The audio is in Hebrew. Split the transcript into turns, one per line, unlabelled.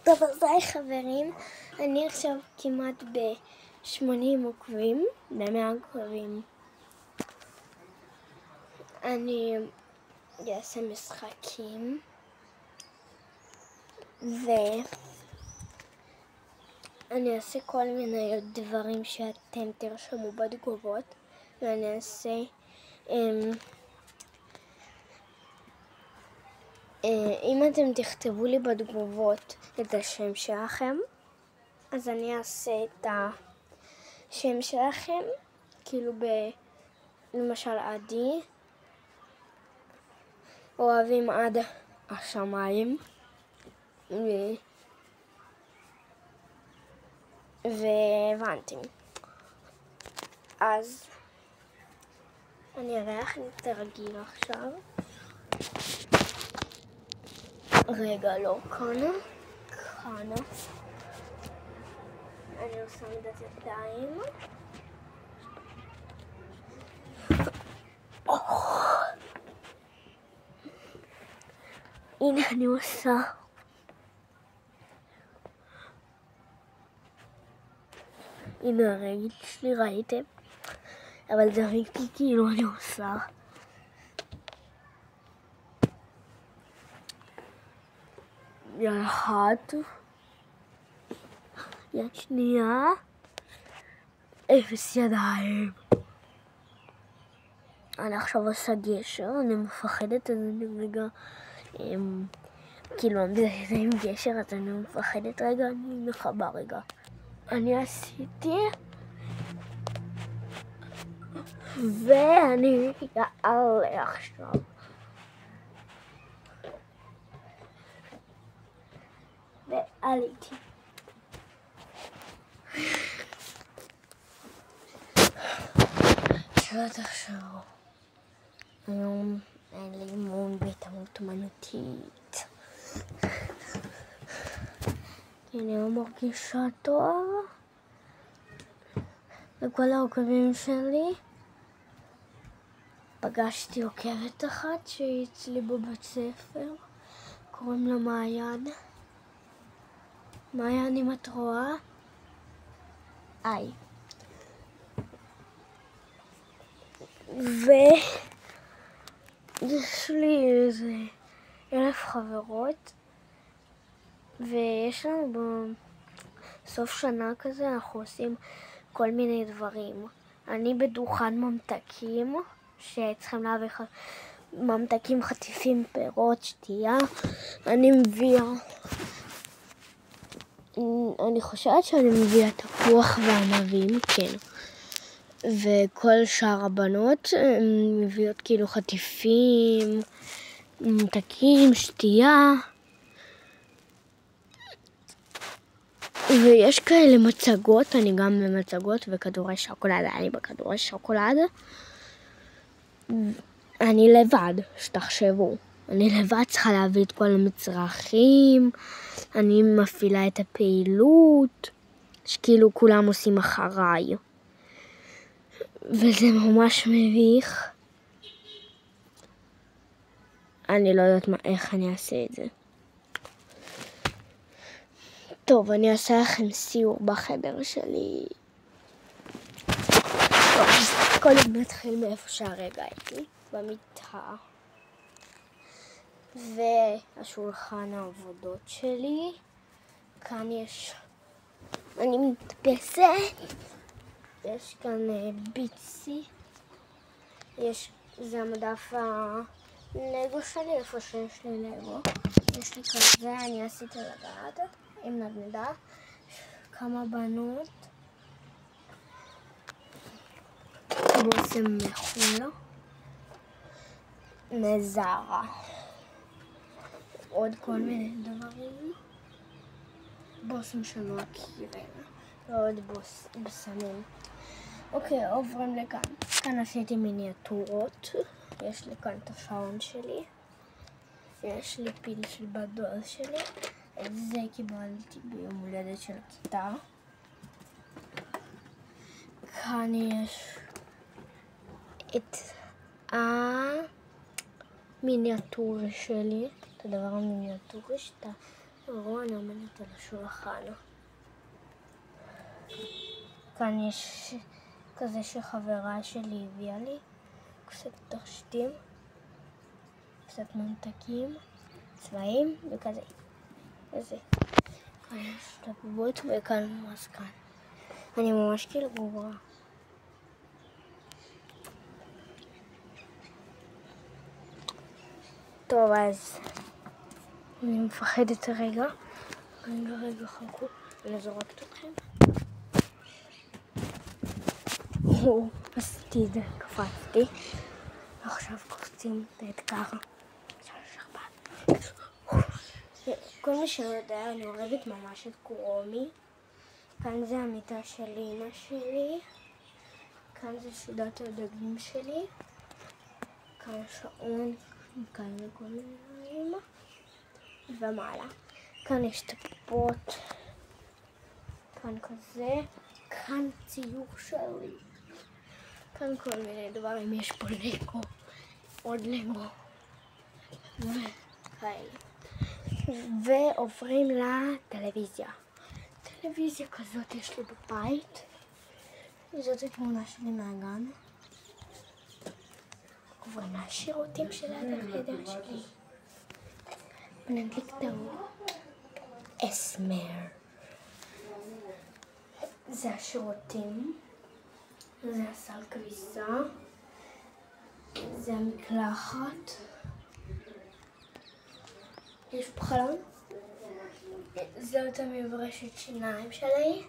טוב, אז היי חברים, אני עכשיו כמעט ב-80 עוקבים, ב-100 עוקבים. אני אעשה משחקים, ואני אעשה כל מיני דברים שאתם תרשמו בתגובות, ואני אעשה אם אתם תכתבו לי בתגובות את השם שלכם, אז אני אעשה את השם שלכם, כאילו למשל עדי, אוהבים עד השמיים, והבנתם. אז אני אראה לכם תרגיל עכשיו. רגע, לא, כאן. אני עושה מידת ידיים. הנה אני עושה. הנה הרגל שלי, ראיתם? אבל זה ראיתי כאילו אני עושה. יד אחת, יד שנייה, 0 ידיים. אני עכשיו עושה גשר, אני מפחדת, אז אני רגע, כאילו זה עם גשר, אז אני מפחדת רגע, אני מחבא רגע. אני עשיתי, ואני אעלה עכשיו. ועליתי. שלא תחשבו. היום אין לי אימון בהתעמלות אומנותית. אני לא מרגישה טוב. לכל העוקבים שלי פגשתי עוקבת אחת שהיא אצלי בבית ספר. קוראים לה מעיין. מעיין, אם את רואה? היי. ויש לי איזה 1000 חברות, ויש לנו בסוף שנה כזה, אנחנו עושים כל מיני דברים. אני בדוכן ממתקים, שצריכים להביא ממתקים, חטיפים, פירות, שתייה. אני מביאה, אני חושבת שאני מביאה תפוח וענבים, כן. וכל שאר הבנות מביאות כאילו חטיפים, ממתקים, שתייה. ויש כאלה מצגות, אני גם במצגות, וכדורי שוקולד, אני בכדורי שוקולד. אני לבד, שתחשבו. אני לבד צריכה להביא את כל המצרכים, אני מפעילה את הפעילות, שכאילו כולם עושים אחריי. וזה ממש מביך. אני לא יודעת איך אני אעשה את זה. טוב, אני אעשה לכם סיור בחדר שלי. טוב, קודם נתחיל מאיפה שהרגע הייתי, במיטה. והשולחן העבודות שלי. כאן יש, אני מתבסת. יש כאן ביצי. זה המדף הלגו שלי, איפה שיש לי לגו. יש לי כזה, אני עשיתי לבד, עם נדנדה. כמה בנות. בושם מחולה. מזרה. עוד כל מיני דברים. בושם שלא מכירים. ועוד בושמים. אוקיי, עוברים לכאן. כאן עשיתי מיניאטורות. יש לי כאן את השעון שלי. יש לי פיל של בת דודה שלי. את זה קיבלתי ביום הולדת של הכיתה. כאן יש את המיניאטורה שלי. את הדבר המיניאטורי שאתה תראו, אני עומדת על השולחן. כאן יש כזה שחברה שלי הביאה לי, קצת תכשיטים, קצת ממתקים, צבעים וכזה. וזה. כאן יש את הבובות וכאן ממש כאן. אני ממש כאילו גוברה. טוב, אז אני מפחדת רגע. רגע חכו, אני זורקת אתכם. עשיתי את זה, קפצתי. עכשיו קופצים את האתגר. כל מי שלא יודע, אני אוהבת ממש את קורומי. כאן זה המיטה של אמא שלי. כאן זה שידת הדגים שלי. כאן שעון, כאן לכל מיני ומעלה. כאן יש את הפופות. כאן כזה. כאן ציור שלי. כאן כל מיני דברים, יש פה לגו. עוד לגו. וכאלה. ועוברים לטלוויזיה. טלוויזיה כזאת יש לי בבית. זאת התמונה שלי מהגן. עוברים לשירותים של החדר שלי. ונדליק את האור. אסמר. זה השירותים. זה הסל כביסה. זה המקלחת. יש פה חלון. זאת המברשת שיניים שלי.